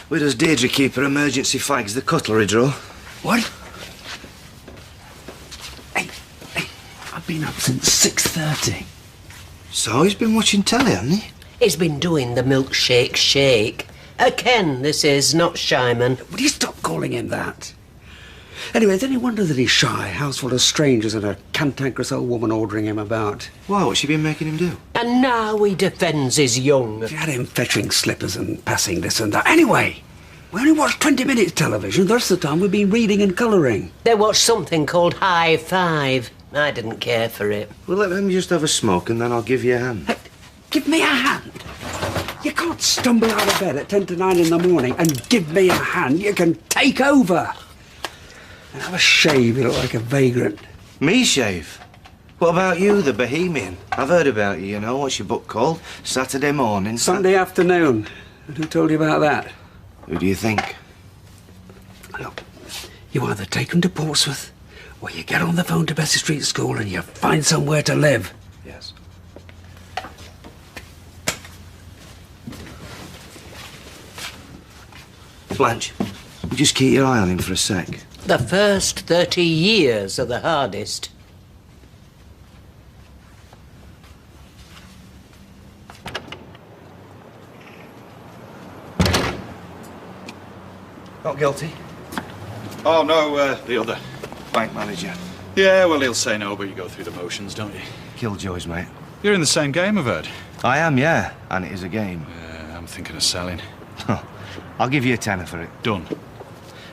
Where does Deirdre keep her emergency fags? The cutlery drawer? What? Hey, I've been up since 6:30. So he's been watching telly, hasn't he? He's been doing the milkshake shake. Ken, this is, not Shyman. Would you stop calling him that? Anyway, it's any wonder that he's shy, house full of strangers and a cantankerous old woman ordering him about. Why, what's she been making him do? And now he defends his young. She had him fetching slippers and passing this and that. Anyway, we only watched 20 minutes television. The rest of the time we've been reading and colouring. They watched something called High Five. I didn't care for it. Well, let them just have a smoke and then I'll give you a hand. Hey, give me a hand? You can't stumble out of bed at 10 to 9 in the morning and give me a hand. You can take over. And have a shave, you look like a vagrant. Me shave? What about you, the bohemian? I've heard about you, you know. What's your book called? Saturday morning. Sunday afternoon. And who told you about that? Who do you think? Look, you either take them to Portsmouth, or you get on the phone to Bessie Street School and you find somewhere to live. Yes. Blanche, you just keep your eye on him for a sec. The first 30 years are the hardest. Not guilty. Oh, no, the other. Bank manager. Yeah, well, he'll say no, but you go through the motions, don't you? Killjoys, mate. You're in the same game, I've heard. I am, yeah. And it is a game. I'm thinking of selling. I'll give you a tenner for it. Done.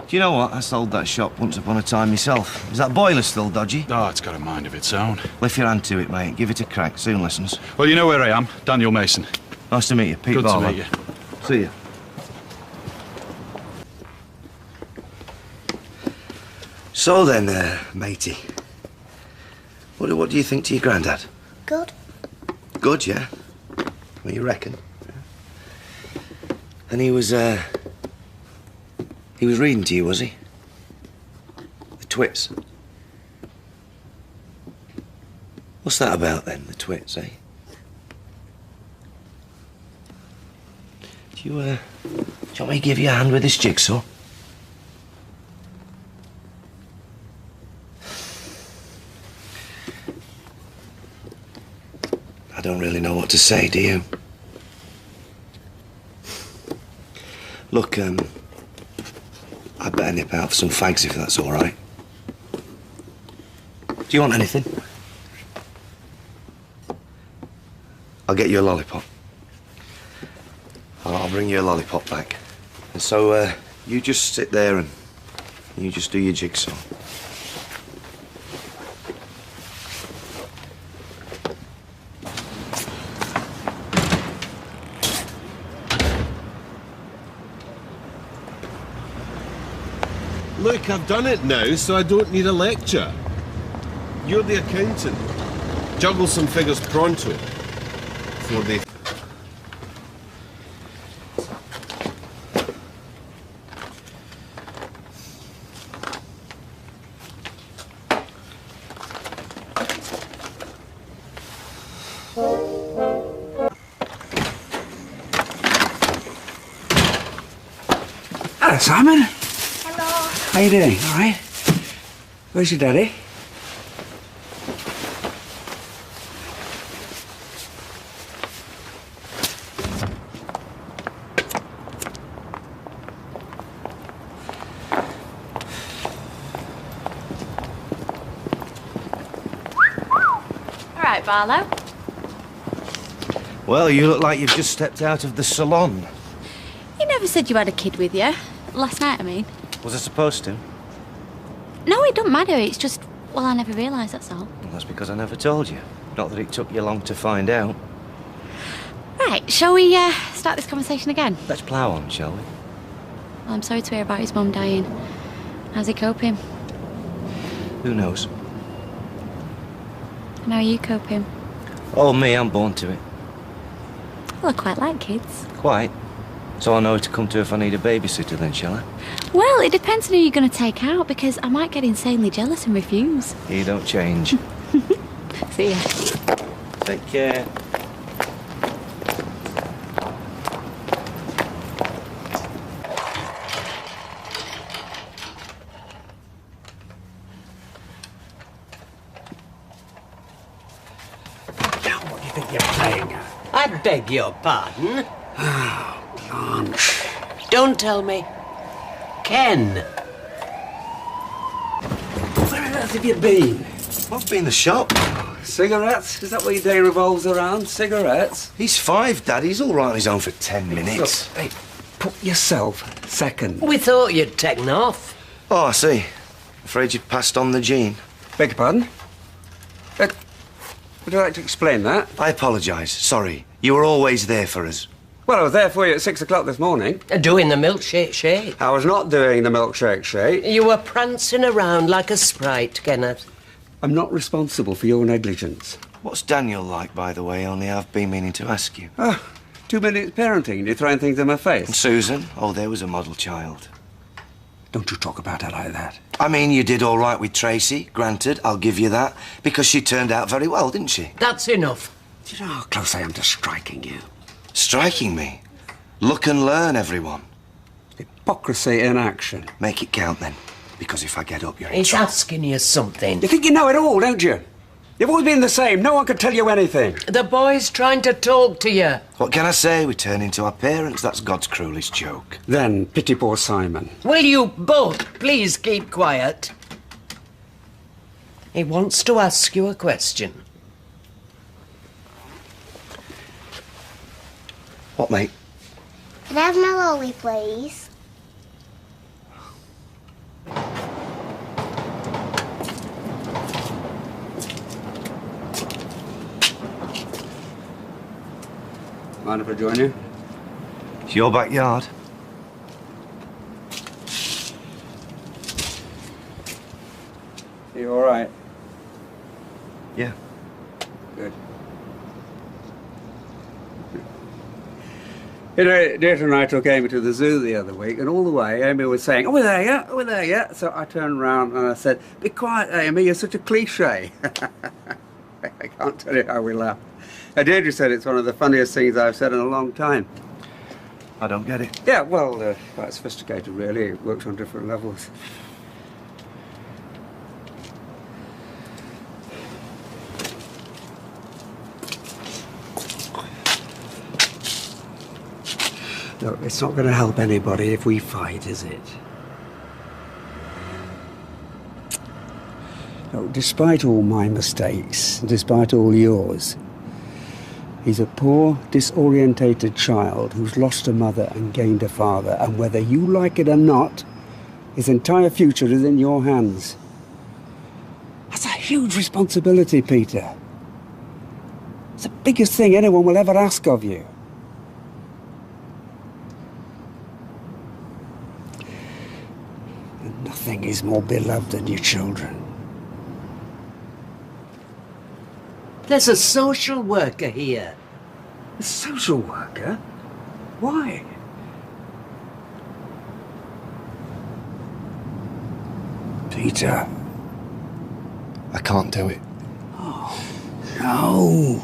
Do you know what? I sold that shop once upon a time myself. Is that boiler still dodgy? Oh, it's got a mind of its own. Lift your hand to it, mate. Give it a crack. Soon listens. Well, you know where I am. Daniel Mason. Nice to meet you. Pete Good Barlow. to meet you. See you. So then, matey. What do you think to your granddad? Good. Good, yeah? Well, you reckon? And he was reading to you, was he? The twits. What's that about, then, the twits, eh? Do you want me to give you a hand with this jigsaw? I don't really know what to say, do you? Look, I'd better nip out for some fags if that's all right. Do you want anything? I'll get you a lollipop. I'll bring you a lollipop back. And so, you just sit there and you just do your jigsaw. Look, I've done it now, so I don't need a lecture. You're the accountant. Juggle some figures pronto before they... Hello, Simon. Hello. How you doing? All right? Where's your daddy? All right, Barlow. Well, you look like you've just stepped out of the salon. You never said you had a kid with you. Last night, I mean. Was I supposed to? No, it don't matter. It's just, well, I never realised, that's all. Well, that's because I never told you. Not that it took you long to find out. Right, shall we start this conversation again? Let's plough on, shall we? Well, I'm sorry to hear about his mum dying. How's he coping? Who knows? And how are you coping? Oh, me, I'm born to it. Well, I quite like kids. Quite. So I know who to come to if I need a babysitter then, shall I? Well, it depends on who you're going to take out, because I might get insanely jealous and refuse. You don't change. See ya. Take care. you're playing at? I beg your pardon. Blanche. Don't tell me. Ken. Where on earth have you been? I've been in the shop. Cigarettes? Is that what your day revolves around? Cigarettes? He's 5, Dad. He's all right on his own for 10 minutes. Look, hey, put yourself second. We thought you'd taken off. Oh, I see. Afraid you passed on the gene. Beg your pardon? Would you like to explain that? I apologise. Sorry. You were always there for us. Well, I was there for you at 6 o'clock this morning. Doing the milkshake shake. I was not doing the milkshake shake. You were prancing around like a sprite, Kenneth. I'm not responsible for your negligence. What's Daniel like, by the way? Only I've been meaning to ask you. 2 minutes parenting, you're throwing things in my And face. Susan? Oh, there was a model child. Don't you talk about her like that. I mean, you did all right with Tracy, granted, I'll give you that, because she turned out very well, didn't she? That's enough. Do you know how close I am to striking you? Striking me. Look and learn, everyone. Hypocrisy in action. Make it count, then, because if I get up, you're in He's trouble. asking you something. You think you know it all, don't you? You've always been the same. No one can tell you anything. The boy's trying to talk to you. What can I say? We turn into our parents. That's God's cruelest joke. Then, pity poor Simon. Will you both please keep quiet? He wants to ask you a question. What, mate? Can I have my lolly, please? Mind if I join you? It's your backyard. Are you all right? Yeah. Good. You know, Deirdre and I took Amy to the zoo the other week, and all the way Amy was saying, "Oh, we're there yet? Oh, we're there yet?" So I turned around and I said, "Be quiet, Amy, you're such a cliche." I can't tell you how we laughed. Deirdre said it's one of the funniest things I've said in a long time. I don't get it. Yeah, well, quite sophisticated, really. It works on different levels. Look, it's not going to help anybody if we fight, is it? Look, despite all my mistakes, despite all yours, he's a poor, disorientated child who's lost a mother and gained a father, and whether you like it or not, his entire future is in your hands. That's a huge responsibility, Peter. It's the biggest thing anyone will ever ask of you. And nothing is more beloved than your children. There's a social worker here. A social worker? Why? Peter. I can't do it. No.